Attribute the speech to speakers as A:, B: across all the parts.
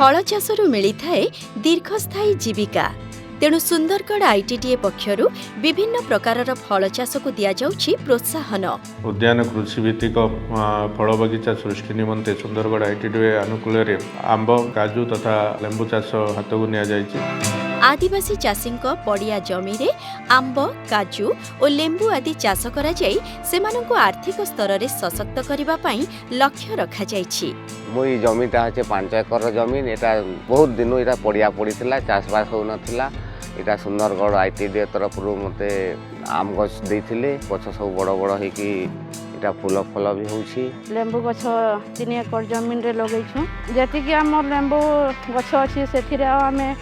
A: फल चाषरू मिलिथाए दीर्घस्थायी जीविका। तेणु सुंदरगढ़ आईटीडीए पक्षरु विभिन्न प्रकारर फल चाष को दिया जाउछि प्रोत्साहन।
B: उद्यान कृषि भित्तिक फल बगीचा सृष्टि निमंते सुंदरगढ़ आईटीडीए अनुकूल आंब काजू तथा लेंबू चाष हाथ को निया जाइछि।
A: आदिवासी चाषी पड़िया जमी रे आंब काजू और लेंबू आदि चाष करा जाई सेमानंको आर्थिक स्तर रे सशक्त करिबा पई लक्ष्य रखा जाइछि।
C: मोई जमीटा है 5 एकर जमीन। एटा बहुत दिन एटा पड़िया पड़ीला चाषबास हो नथिला। एटा सुंदरगढ़ आईटीडीए तरफ मते आम गछ देथिले गछ सब बड़ बड़ है कि एटा फूल फल भी होछि।
D: लेंबू गछ 3 एकर जमीन रे लगैछु। जति कि हमर लेंबू गछ अछि सेथिरे आमे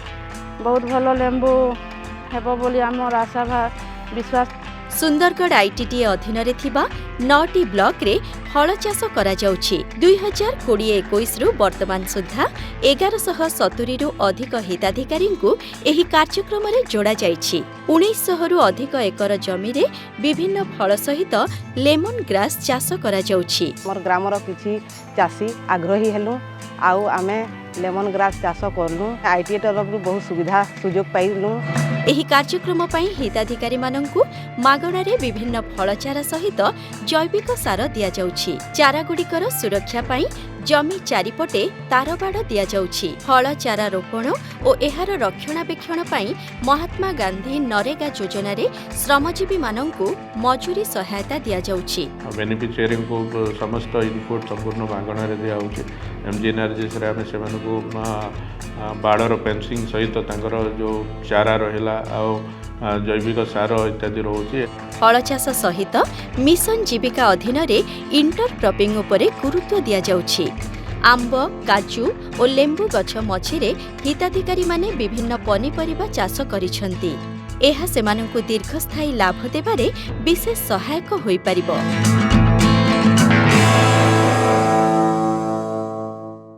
D: बहुत भलो लेंबू हेबो बोली हमर आशा भा विश्वास।
A: सुंदरगढ़ आईटीडीए अधीन रे थिबा 9टी ब्लॉक रे फल चाष करा जाउछि। 2020-21 रु वर्तमान सुद्धा 1170 रु अधिक हिताधिकारी को एही कार्यक्रम रे जोड़ा जाइछि। 1900 रु अधिक एकर जमी रे विभिन्न फल सहित लेमन ग्रास चाष करा जाउछि।
E: हमर ग्रामर किछि चाषी आग्रही हेलु आउ आमे लेमन ग्रास चाष करलु। आईटीडीए तरफ बहुत सुविधा सुयोग पाइलु।
A: एही कार्यक्रम पई हिताधिकारी माननकु मागणा रे विभिन्न फल चारा सहित जैविक सार दिया जाउछि। चारा गुड़िकर सुरक्षा पई जमी चारिपटे तारबाड़ दिया जाउछि। फल चारा रोपण और एहार रक्षणाबेक्षण पई महात्मा गांधी नरेगा योजना रे श्रमजीवी माननकु मजूरी सहायता दिया जाउछि।
B: बेनिफिशियरी को समस्त इनपुट संपूर्ण मागणा रे दिया होछि। एमजीएनआरजीएस रे आमे सेमानकु बाड़र फेंसिंग सहित तांकर जो चारा रहिला आ जैविक सार इत्यादि रोचे।
A: फल चाष सहित मिशन जीविका अधीन रे इंटर क्रॉपिंग उपरे गुरुत्व दिया जाउछि। आंब काजू और लेंबू गछ मझिरे हिताधिकारी माने विभिन्न पनीपरिबा चाष करिसंती। एहा सेमानंकु दीर्घस्थायी लाभ देबारे विशेष सहायक होई परिबो।